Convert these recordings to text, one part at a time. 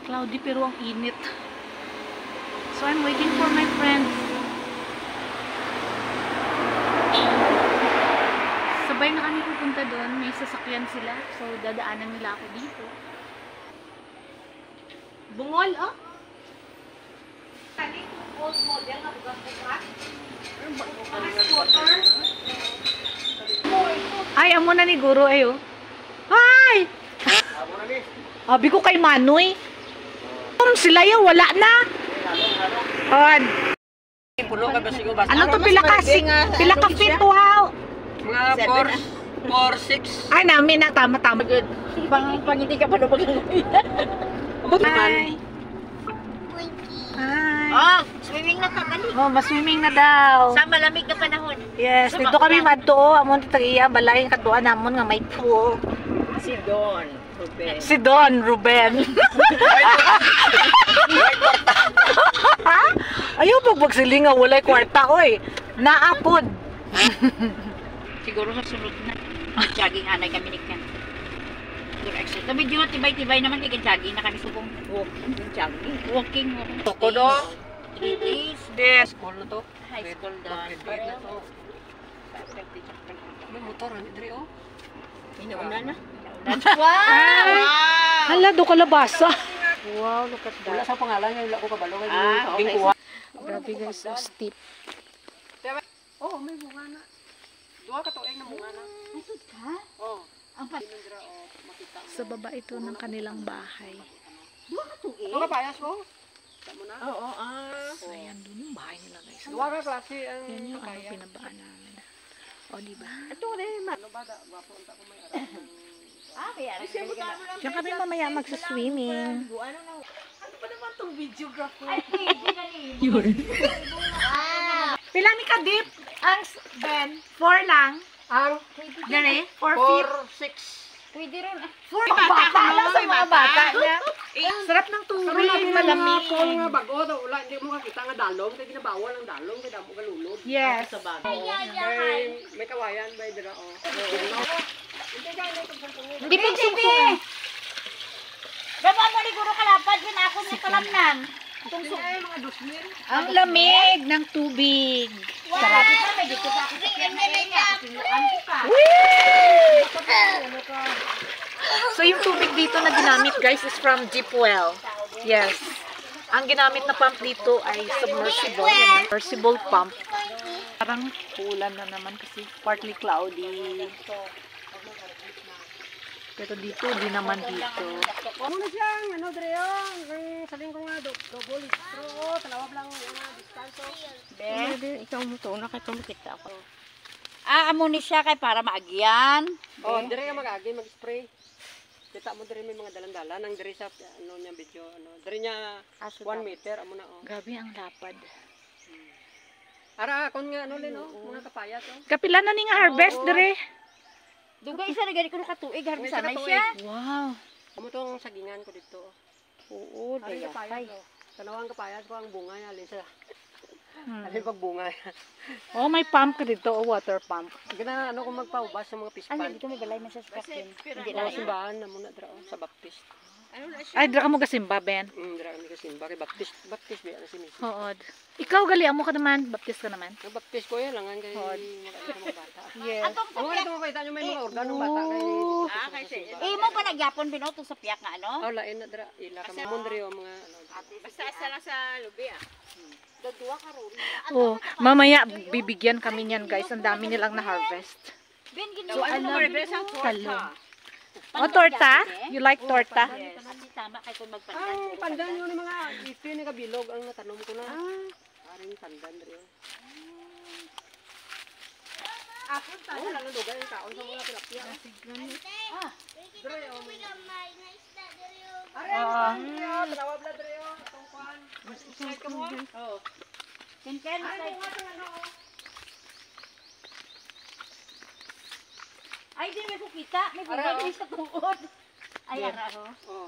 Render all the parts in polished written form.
Cloudy pero ang init. So I'm waiting for my friends. Sabay na kami pupunta doon. May sasakyan sila. So dadaanan nila ako dito. Bungol, oh? Ay, amo na ni Guro ayo. Hi! Abi ko kay Manoy. Sila yun, wala na. Ano to pila ka fit, wow. Mga 4, 6. Ay, namin na, tama. Good. Pangiti ka pa na Hi. Hi. Oh, swimming na ka gali. Oh, maswimming na daw. Sa malamig na panahon. Yes, dito kami madto. Amon tagiya balay katuan namon nga may pool. Si Don Ruben. Si Don Ruben. Ha? Ayaw pagpagsiling nga walay kwarta oy. Naapod. Siguro sa sunod na. Jogging anay kami ni Ken. Exercise. Tapi juga tibay-tibay naman kay jogging na kami subong. Jogging. Walking. Toko do. 3 days. School na to. High school na. May motor ni Dre oh. Inauna na. Wow! Hala, do kalabasa. Wow, look at Wala that. sa pangalan niya, wala ko kabalo kay okay. kuha. Grabe guys, so steep. Oh, may bunga na. Duha ka tuig na bunga na. Masud ka? Oh. Ang pa. Makita mo. Sa baba ito ng kanilang bahay. Duha ka tuig? Ano ka payas ko? Tama na. Oo, So, ayan doon yung bahay nila guys. Duha ka klase ang Yan yung ano payas. pinabaan namin. O, diba? Ito rin. Ano ba da? Gwapo unta ko may aral. Kaya rin. Diyan kami mamaya magsa-swimming. Ano na? Ano pa naman tong videographer? Ay, hindi na ni. Yun. Pila ni ka deep? Ang Ben? 4 lang. Ang Gani? 4 feet. 4, 6. Pwede rin. 4 bata lang sa mga bata niya. Sarap ng tubig, malamig. Phone nga bago daw wala hindi mo makita nga dalong kay ginabawal ang dalong kay damo galulod. Yes. Kay may kawayan bay dira oh. Hindi pag sungsong. Baba mo ni Guro Kalapad, yun ako ni Kalamnan. Ay mga 2,000. Ang lamig ng tubig. Sarap. Ito may dito pa ako sa piyanay niya. Pinuan ko ka. So yung tubig dito na ginamit guys is from deep well. Yes. Ang ginamit na pump dito ay submersible. Submersible pump. Parang ulan na naman kasi partly cloudy. Pero dito, di naman dito. Ano na siyang ano dre oh. Saling ko nga double litro oh. Talawab lang yung distanso. Ikaw mo to, nakita ako. Amo ni siya kay para maagyan. Oh, dire nga mag-agi mag-spray. Kita mo dire may mga dalan-dalan ang dire sa ano niya video ano. Dire niya 1 meter amo na oh. Grabe ang lapad. Ara kon nga ano len oh, mga kapayat oh. Kapila na ni nga harvest, dire. Dugay isa na gani ko katuig harbi Isa sanay katuig. siya. Wow. Amo tong sagingan ko dito. Oo, Ari kapayat oh. Tanawang kapayat ko ang bunga niya alin sa. Alin pag bunga. Oh, may pump ka dito, oh, water pump. Gina ano kung magpaubas sa mga pispan. Ay, dito may balay na sa kapin. Hindi Oh, na. simbahan na muna dra oh, sa baptist. Ay, dira ka mo gasimba, Ben. Dra kami kasi simba kay baptist bi ano si Miss. Oo. Ikaw, gali, amo ka naman. Baptist ka naman. Ang baptist ko yan langan kay mga bata. Yes. Amo nga dito makita nyo may mga organong bata kay Mo pa nagyapon binoto sa piyak nga ano? Oh, lain na dra ila ka mga mundre o mga ano. Basta asa lang sa lubi ah. Dagduwa ka ron. Oh, mamaya bibigyan kami niyan, guys. Ang dami nilang na-harvest. Ben gid So, ano mo rin sa torta? Oh, torta? You like torta? Hindi tama kay kung Ang magpandan. pandan yun yung mga ipi ni kabilog ang natanom ko na. Aring pandan dre. Ako tayo lang ang dugay ang kaon sa mga tilapia. Ah, Dre o. Oo. Tanawab la dre o. Atong kuan. Side ka mo. oh. Ken Ay mo nga ano. Ay, di may kukita. May bunga din sa tungkod. Ay, ara ho. Oh.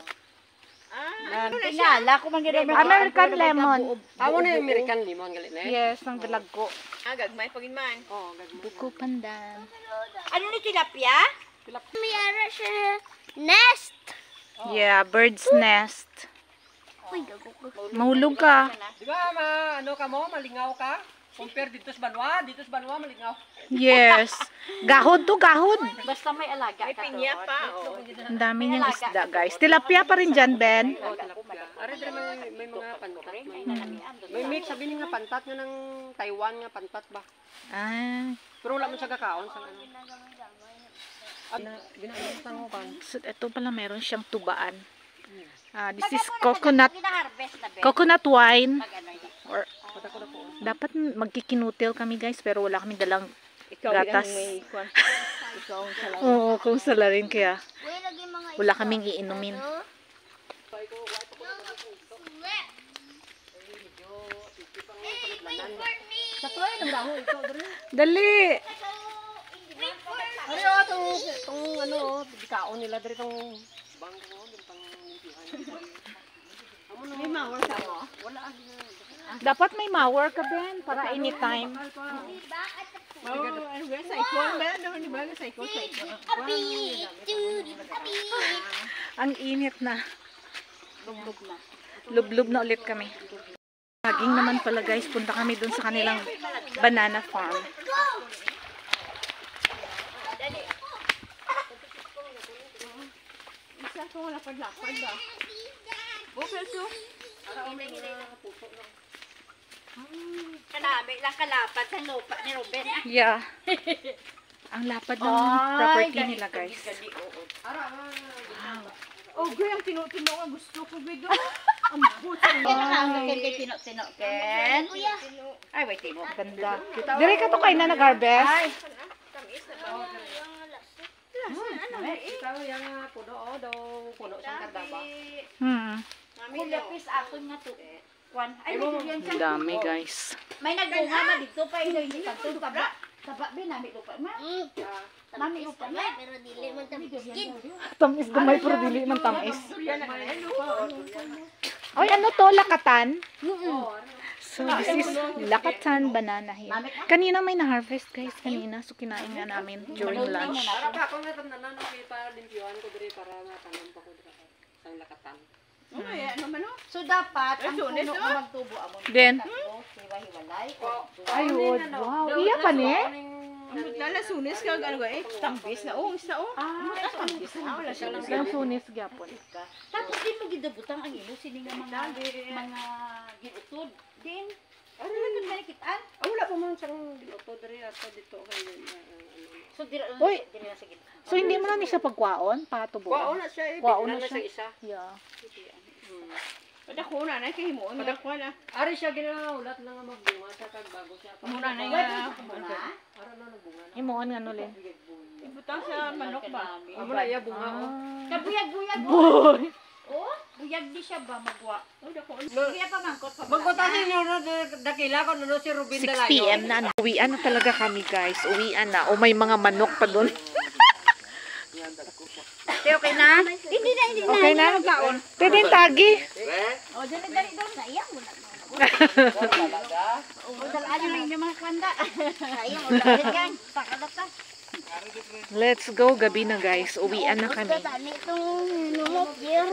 Tingala ko man gid American lemon. Amo na yung American lemon galit na. Yes, ang dalaggo. Gagmay pagin man. Oh, gagmo. Buko pandan. Ano ni tilapia? Mayroon siya nest. Yeah, bird's nest. Mahulog ka. Di ba, ano ka mo, malingaw ka? Compare dito sa Banwa, malingaw. Yes. Gahod to, gahod. Basta may alaga ka to. Ang dami niyang isda, guys. Tilapia pa rin dyan, Ben. Oh, tilapia. Are dire may mga pantat. May mix, sabi niya nga pantat nga ng Taiwan nga pantat ba? Ah. Pero wala man siya kakaon sa ano. Ginagawa mo kan. So, ito pala meron siyang tubaan. This is coconut wine. Or, dapat magkikinutil kami, guys, pero wala kami dalang gatas. Oo, kung sala rin kaya wala kaming iinumin. Dali! Ano tong ano, bikaon nila dire tong bangko mo, bintang limpihan. May mawar sa mo? Wala Dapat may mower ka, Ben, para anytime. Ang init na. Lublub na ulit kami. Saging naman pala, guys. Punta kami dun sa kanilang banana farm. Kanami lang kalapad sa lupa ni Ruben. Yeah. Ang lapad ng property nila, guys. Oh, gue ang tino-tino nga gusto ko bido. Ang Ken kay tino-tino Ken. Ay, wait, tino. Ganda. Dire ka to kay na nag-harvest? Ikaw yung puno daw puno sa kadaba. Kulapis ason nga to. Kwan. Ay, yan Ang dami, guys. may nagbunga na dito pa hindi kanto taba. Taba bin nami lupa ma. Nami lupa ma. pero dili man ta biskin. Tamis gamay pero dili ng tamis. Oy, ano to? Lakatan? So, this is Lakatan Banana Hill. Kanina may na-harvest, guys. Kanina. So, kinain nga namin during lunch. Para pa ako nga tamnanan no kay para limpiwan ko dire para matanam pa ko dire sang lakatan. So dapat ang puno nga magtubo amon. Then? Hiwa-hiwalay. Ayun. Wow. Iya pa ni? Lalasunis ka ano ga tambis na isa tambis na wala siya lang. Lang sunis gyapon. Tapos din mo gidabutang ang ilo sini nga mga giutod. Din ano lang manikitaan? Wala pa man sang dito dire ato dito kay So dira Uy! na sa gitna. So, hindi mo na ni siya pagkwaon? Patubo? Kuwaon na siya eh. Kuwaon Kuwaon na na siya siya. isa. Yeah. Padako na kay himuon padako na. Ari siya ginaulat lang nga magbunga sa kag bago siya. Muna na Ara na nagbunga na. Imuon nga nulin. ibutang sa manok ba? Amo na iya bunga oh. Kabuyag-buyag. Boy! Oh, buyag di siya ba magwa? No, Kaya pa mangkot pa. magkutasin niyo na dakila ko no si Rubin 6 Dalayo. p.m. na. Uwian na talaga kami, guys. Uwian na. O may mga manok pa dun. Okay na? Hindi na. Okay na? Pwede yung tagi. O, dali doon. Sayang mo na. O, dalaan nyo lang yung mga kanda. Sayang, o, dalit yan. Pakadata. Let's go. Gabi na, guys. Uwian na kami. Dali itong lumot year.